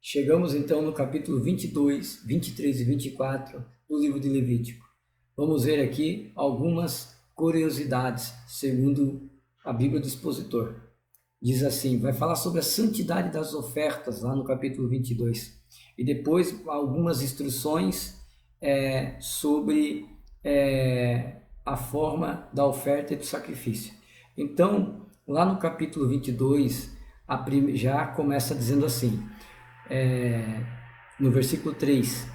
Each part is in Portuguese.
Chegamos então no capítulo 22, 23 e 24 do livro de Levítico. Vamos ver aqui algumas curiosidades, segundo a Bíblia do Expositor. Diz assim, vai falar sobre a santidade das ofertas, lá no capítulo 22. E depois algumas instruções sobre a forma da oferta e do sacrifício. Então, lá no capítulo 22, já começa dizendo assim, no versículo 3,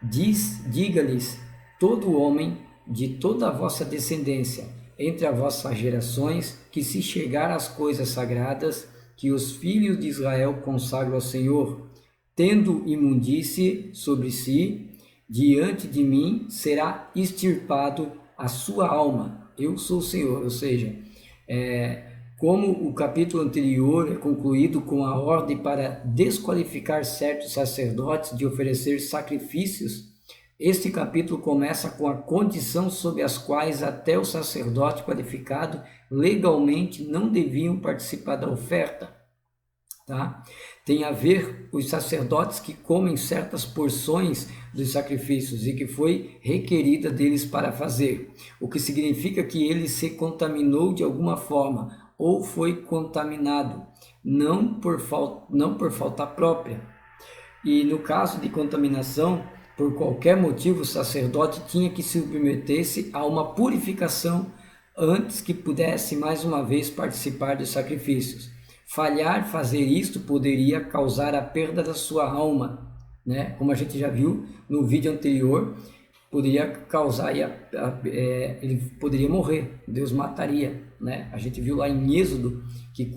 diga-lhes todo homem de toda a vossa descendência, entre as vossas gerações, que se chegar às coisas sagradas, que os filhos de Israel consagram ao Senhor, tendo imundície sobre si, diante de mim será extirpado a sua alma. Eu sou o Senhor. Ou seja, como o capítulo anterior é concluído com a ordem para desqualificar certos sacerdotes de oferecer sacrifícios, este capítulo começa com a condição sob as quais até o sacerdote qualificado legalmente não deviam participar da oferta. Tá? Tem a ver os sacerdotes que comem certas porções dos sacrifícios e que foi requerida deles para fazer, o que significa que ele se contaminou de alguma forma ou foi contaminado, não por falta própria. E no caso de contaminação, por qualquer motivo, o sacerdote tinha que se submeter-se a uma purificação antes que pudesse mais uma vez participar dos sacrifícios. Falhar fazer isto poderia causar a perda da sua alma, né? Como a gente já viu no vídeo anterior, poderia causar, ele poderia morrer, Deus mataria, né? A gente viu lá em Êxodo que em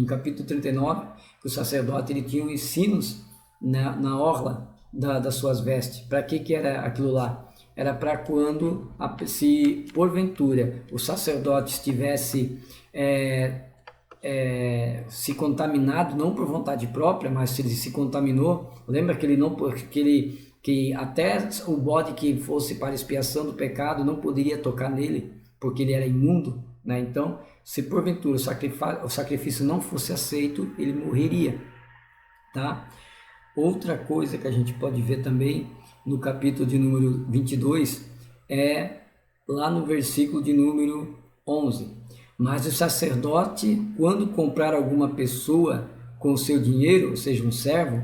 capítulo 39, que o sacerdote ele tinha os sinos na orla das suas vestes. Para que era aquilo lá? Era para quando, se porventura o sacerdote estivesse se contaminado, não por vontade própria, mas se ele se contaminou, lembra que até o bode que fosse para expiação do pecado não poderia tocar nele, porque ele era imundo, né? Então, se porventura o sacrifício não fosse aceito, ele morreria, tá? Outra coisa que a gente pode ver também no capítulo de número 22 é lá no versículo de número 11. Mas o sacerdote, quando comprar alguma pessoa com o seu dinheiro, ou seja, um servo,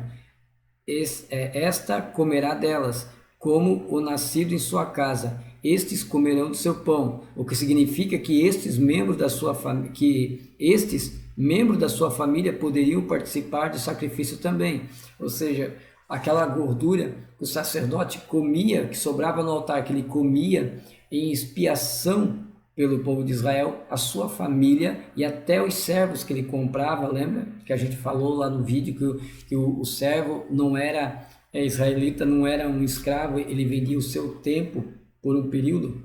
esta comerá delas, como o nascido em sua casa. Estes comerão do seu pão, o que significa que estes membros da sua família poderiam participar do sacrifício também. Ou seja, aquela gordura que o sacerdote comia, que sobrava no altar, que ele comia em expiação pelo povo de Israel, a sua família e até os servos que ele comprava. Lembra que a gente falou lá no vídeo que o servo não era israelita, não era um escravo, ele vendia o seu tempo por um período,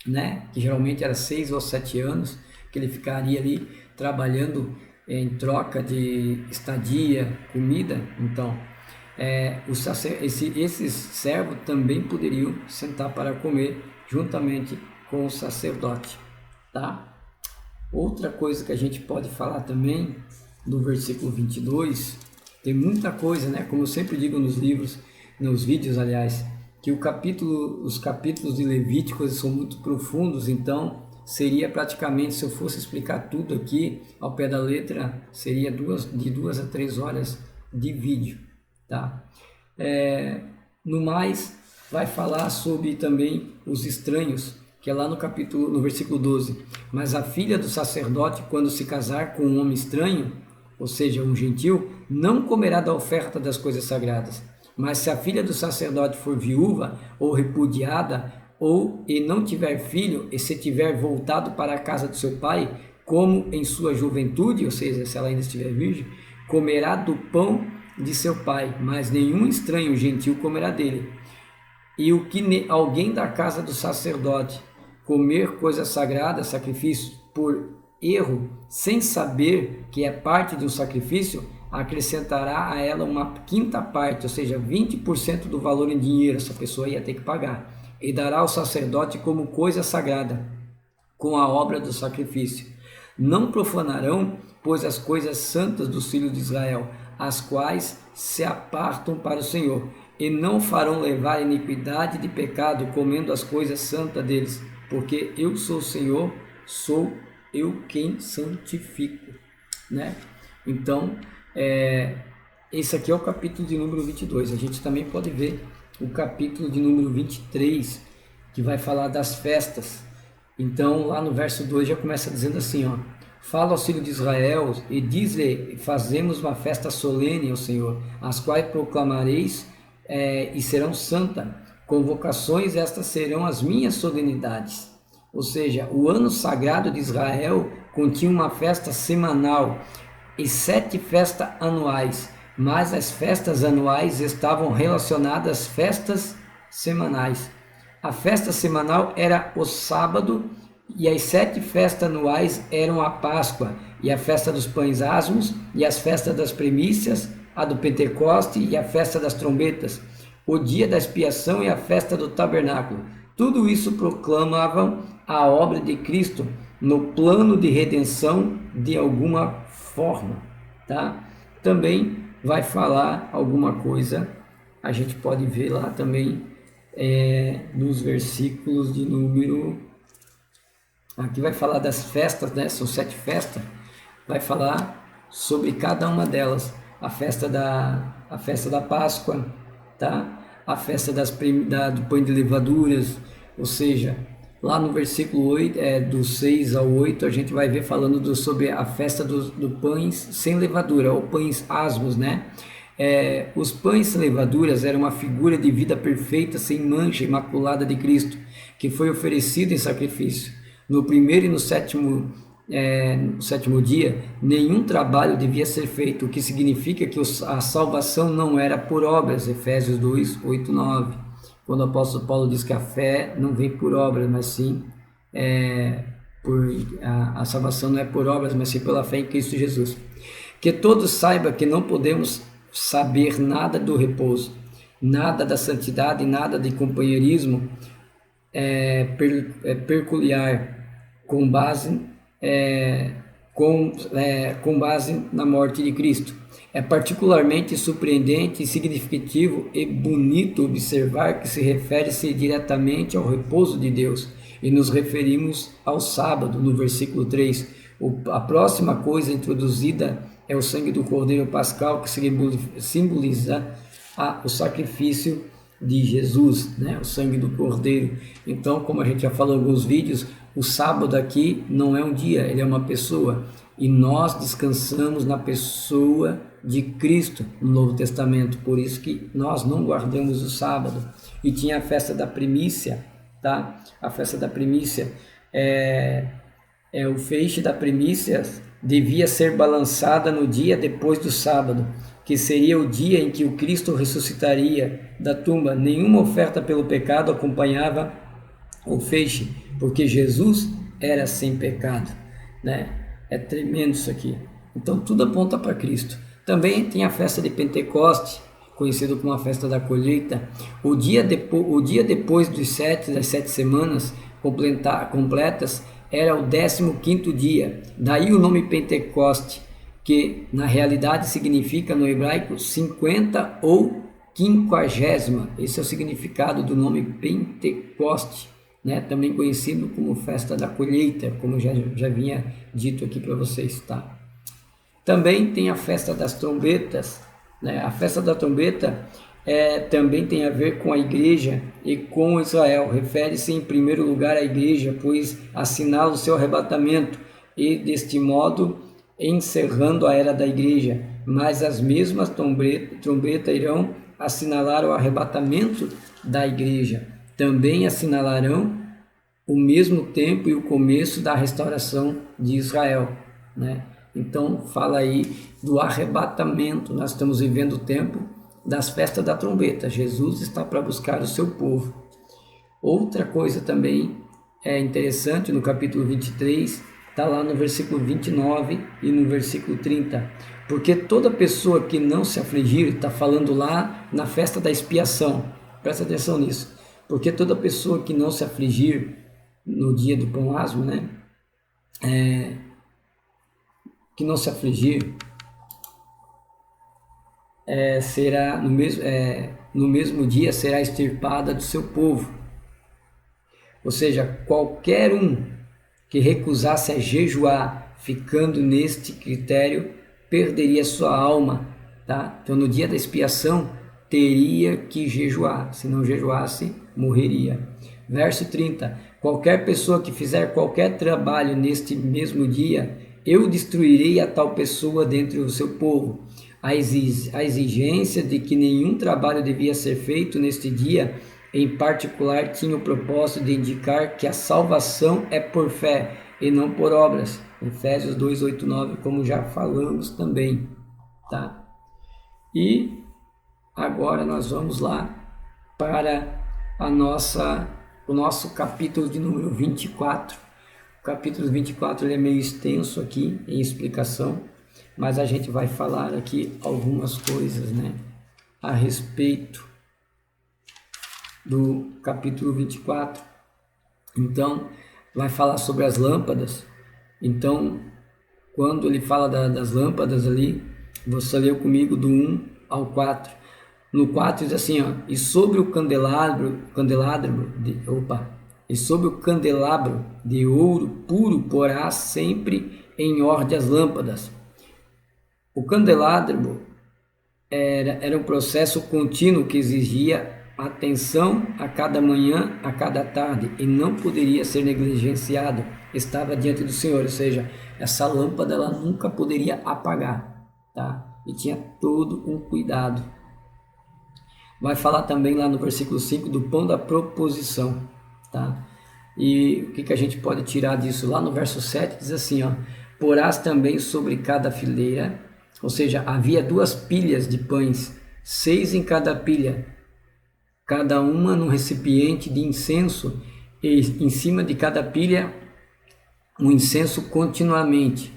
né, que geralmente era 6 ou 7 anos, que ele ficaria ali trabalhando em troca de estadia, comida. Então, esses servos também poderiam sentar para comer juntamente com o sacerdote, tá? Outra coisa que a gente pode falar também no versículo 22, tem muita coisa, né? Como eu sempre digo nos vídeos, aliás, que os capítulos de Levítico são muito profundos, então seria praticamente, se eu fosse explicar tudo aqui ao pé da letra, seria de 2 a 3 horas de vídeo, tá? No mais, vai falar sobre também os estranhos, que é lá no versículo 12. Mas a filha do sacerdote, quando se casar com um homem estranho, ou seja, um gentil, não comerá da oferta das coisas sagradas. Mas se a filha do sacerdote for viúva ou repudiada, e não tiver filho, e se tiver voltado para a casa do seu pai, como em sua juventude, ou seja, se ela ainda estiver virgem, comerá do pão de seu pai, mas nenhum estranho gentil comerá dele. E o que alguém da casa do sacerdote comer coisa sagrada, sacrifício, por erro, sem saber que é parte do sacrifício, acrescentará a ela uma quinta parte, ou seja, 20% do valor em dinheiro, essa pessoa ia ter que pagar, e dará ao sacerdote como coisa sagrada, com a obra do sacrifício. Não profanarão, pois, as coisas santas dos filhos de Israel, as quais se apartam para o Senhor, e não farão levar iniquidade de pecado, comendo as coisas santas deles, porque eu sou o Senhor, sou eu quem santifico, né? Então, esse aqui é o capítulo de número 22. A gente também pode ver o capítulo de número 23, que vai falar das festas. Então, lá no verso 2 já começa dizendo assim, ó: fala aos filhos de Israel e diz-lhe: fazemos uma festa solene ao Senhor, as quais proclamareis e serão santas. Convocações, estas serão as minhas solenidades. Ou seja, o ano sagrado de Israel continha uma festa semanal e 7 festas anuais, mas as festas anuais estavam relacionadas às festas semanais. A festa semanal era o sábado, e as 7 festas anuais eram a Páscoa, e a festa dos pães asmos, e as festas das primícias, a do Pentecoste e a festa das trombetas, o dia da expiação e a festa do tabernáculo. Tudo isso proclamavam a obra de Cristo no plano de redenção de alguma forma, tá? Também vai falar alguma coisa, a gente pode ver lá também nos versículos de número, aqui vai falar das festas, né? São 7 festas, vai falar sobre cada uma delas. A festa da Páscoa, tá? A festa do pão de levaduras, ou seja, lá no versículo 8, do 6 ao 8, a gente vai ver falando sobre a festa do pães sem levadura, ou pães asmos, né? Os pães sem levaduras eram uma figura de vida perfeita, sem mancha, imaculada de Cristo, que foi oferecido em sacrifício. No primeiro e no sétimo dia, nenhum trabalho devia ser feito, o que significa que a salvação não era por obras, Efésios 2, 8, 9, quando o apóstolo Paulo diz que a fé não vem por obras, mas sim a salvação não é por obras, mas sim pela fé em Cristo Jesus. Que todos saibam que não podemos saber nada do repouso, nada da santidade, nada de companheirismo peculiar, com base na morte de Cristo. É particularmente surpreendente, significativo e bonito observar que se refere-se diretamente ao repouso de Deus, e nos referimos ao sábado, no versículo 3. A próxima coisa introduzida é o sangue do Cordeiro Pascal, que simboliza o sacrifício de Jesus, né? O sangue do Cordeiro. Então, como a gente já falou em alguns vídeos, o sábado aqui não é um dia, ele é uma pessoa, e nós descansamos na pessoa de Cristo no Novo Testamento, por isso que nós não guardamos o sábado. E tinha a festa da primícia, tá? A festa da primícia, o feixe da primícia devia ser balançada no dia depois do sábado, que seria o dia em que o Cristo ressuscitaria da tumba. Nenhuma oferta pelo pecado acompanhava o feixe, porque Jesus era sem pecado, né? É tremendo isso aqui. Então tudo aponta para Cristo. Também tem a festa de Pentecoste, conhecido como a festa da colheita. O dia depois das 7 semanas completas era o 15º dia. Daí o nome Pentecoste, que na realidade significa no hebraico 50 ou 50ª. Esse é o significado do nome Pentecoste, né? Também conhecido como festa da colheita, como já vinha dito aqui para vocês, tá? Também tem a festa das trombetas, né? A festa da trombeta também tem a ver com a igreja e com Israel. Refere-se em primeiro lugar à igreja, pois assinala o seu arrebatamento e deste modo encerrando a era da igreja. Mas as mesmas trombetas irão assinalar o arrebatamento da igreja. Também assinalarão o mesmo tempo e o começo da restauração de Israel, né? Então fala aí do arrebatamento. Nós estamos vivendo o tempo das festas da trombeta. Jesus está para buscar o seu povo. Outra coisa também interessante no capítulo 23, está lá no versículo 29 e no versículo 30. Porque toda pessoa que não se afligir, está falando lá na festa da expiação, presta atenção nisso. Porque toda pessoa que não se afligir no dia do pão asmo, né? que não se afligir, será no mesmo dia será extirpada do seu povo. Ou seja, qualquer um que recusasse a jejuar, ficando neste critério, perderia sua alma, tá? Então, no dia da expiação, teria que jejuar. Se não jejuasse, morreria. Verso 30. Qualquer pessoa que fizer qualquer trabalho neste mesmo dia, eu destruirei a tal pessoa dentre o seu povo. A exigência de que nenhum trabalho devia ser feito neste dia, em particular, tinha o propósito de indicar que a salvação é por fé e não por obras. Efésios 2, 8, 9, como já falamos também, tá? E agora nós vamos lá para o nosso capítulo de número 24. O capítulo 24 ele é meio extenso aqui em explicação, mas a gente vai falar aqui algumas coisas, né, a respeito do capítulo 24. Então, vai falar sobre as lâmpadas. Então, quando ele fala das lâmpadas ali, você leu comigo do 1 ao 4. No 4 diz assim, ó, e sobre o candelabro de ouro puro porás sempre em ordem as lâmpadas. O candelabro era um processo contínuo que exigia atenção a cada manhã, a cada tarde, e não poderia ser negligenciado. Estava diante do Senhor, ou seja, essa lâmpada ela nunca poderia apagar, tá? E tinha todo um cuidado. Vai falar também lá no versículo 5 do pão da proposição, tá? E o que a gente pode tirar disso? Lá no verso 7 diz assim, ó, porás também sobre cada fileira, ou seja, havia 2 pilhas de pães, 6 em cada pilha, cada uma num recipiente de incenso, e em cima de cada pilha um incenso continuamente.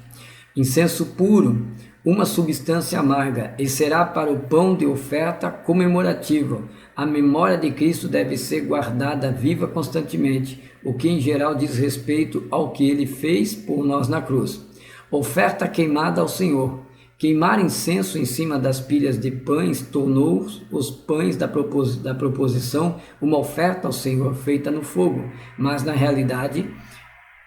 Incenso puro, uma substância amarga, e será para o pão de oferta comemorativa. A memória de Cristo deve ser guardada viva constantemente, o que em geral diz respeito ao que ele fez por nós na cruz. Oferta queimada ao Senhor. Queimar incenso em cima das pilhas de pães tornou os pães da proposição uma oferta ao Senhor feita no fogo, mas na realidade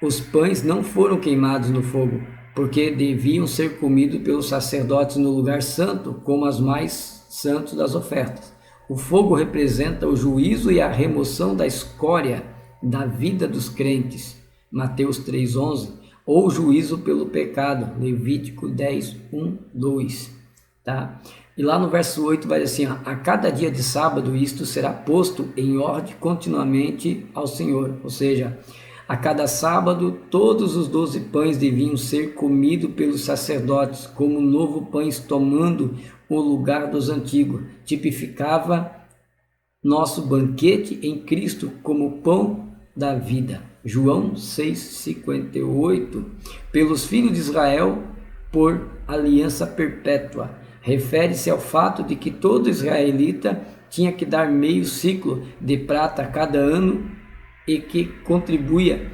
os pães não foram queimados no fogo, porque deviam ser comidos pelos sacerdotes no lugar santo, como as mais santos das ofertas. O fogo representa o juízo e a remoção da escória da vida dos crentes, Mateus 3,11, ou juízo pelo pecado, Levítico 10, 1, 2, tá? E lá no verso 8 vai dizer assim, ó, a cada dia de sábado isto será posto em ordem continuamente ao Senhor, ou seja, a cada sábado todos os 12 pães deviam ser comidos pelos sacerdotes, como novo pães tomando o lugar dos antigos, tipificava nosso banquete em Cristo como pão da vida. João 6,58, pelos filhos de Israel por aliança perpétua. Refere-se ao fato de que todo israelita tinha que dar meio ciclo de prata a cada ano e que contribuía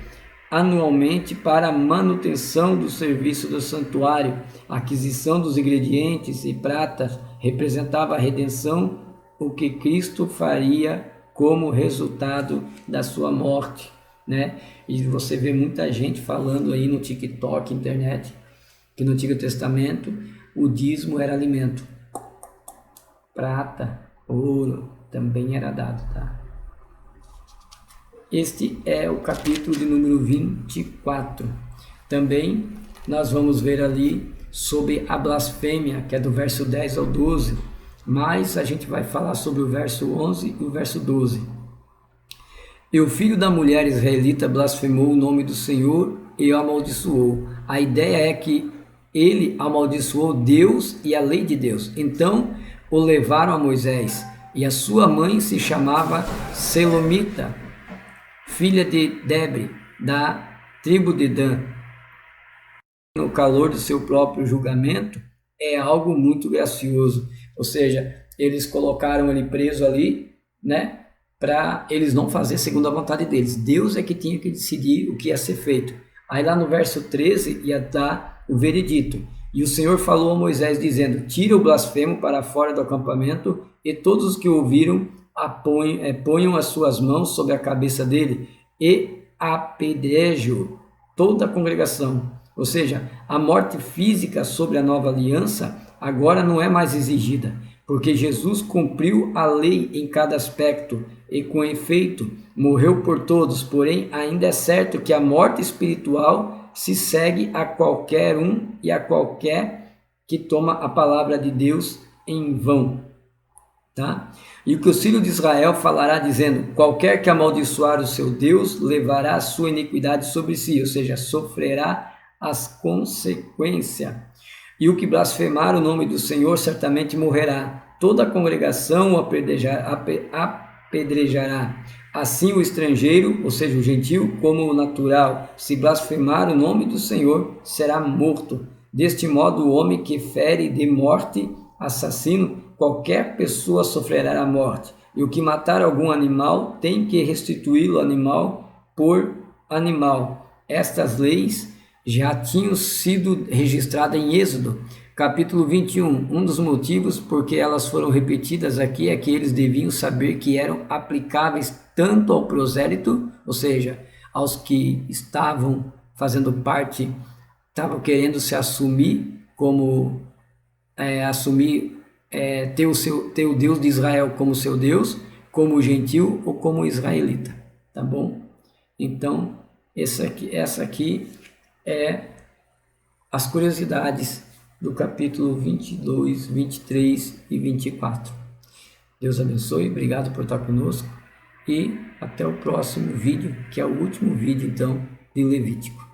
anualmente para a manutenção do serviço do santuário. A aquisição dos ingredientes e pratas representava a redenção, o que Cristo faria como resultado da sua morte, né? E você vê muita gente falando aí no TikTok, internet, que no Antigo Testamento o dízimo era alimento. Prata, ouro também era dado, tá? Este é o capítulo de número 24. Também nós vamos ver ali sobre a blasfêmia, que é do verso 10 ao 12, mas a gente vai falar sobre o verso 11 e o verso 12. E o filho da mulher israelita blasfemou o nome do Senhor e o amaldiçoou. A ideia é que ele amaldiçoou Deus e a lei de Deus. Então o levaram a Moisés, e a sua mãe se chamava Selomita, filha de Debre, da tribo de Dan. No calor do seu próprio julgamento, é algo muito gracioso. Ou seja, eles colocaram ele preso ali, né? Para eles não fazer segundo a vontade deles. Deus é que tinha que decidir o que ia ser feito. Aí lá no verso 13 ia dar o veredito. E o Senhor falou a Moisés, dizendo: tira o blasfemo para fora do acampamento, e todos os que ouviram ponham as suas mãos sobre a cabeça dele e apedrejo toda a congregação. Ou seja, a morte física sobre a nova aliança agora não é mais exigida, porque Jesus cumpriu a lei em cada aspecto e, com efeito, morreu por todos. Porém, ainda é certo que a morte espiritual se segue a qualquer um e a qualquer que toma a palavra de Deus em vão. Tá? E o que o filho de Israel falará, dizendo: qualquer que amaldiçoar o seu Deus levará a sua iniquidade sobre si, ou seja, sofrerá as consequências. E o que blasfemar o nome do Senhor certamente morrerá. Toda a congregação o apedrejará. Assim o estrangeiro, ou seja, o gentio, como o natural, se blasfemar o nome do Senhor, será morto. Deste modo, o homem que fere de morte, assassino, qualquer pessoa sofrerá a morte. E o que matar algum animal tem que restituí-lo animal por animal. Estas leis já tinham sido registradas em Êxodo, capítulo 21. Um dos motivos por que elas foram repetidas aqui é que eles deviam saber que eram aplicáveis tanto ao prosélito, ou seja, aos que estavam fazendo parte, estavam querendo se assumir como ter o Deus de Israel como seu Deus, como gentil ou como israelita, tá bom? Então, essa aqui é as curiosidades do capítulo 22, 23 e 24. Deus abençoe, obrigado por estar conosco e até o próximo vídeo, que é o último vídeo, então, de Levítico.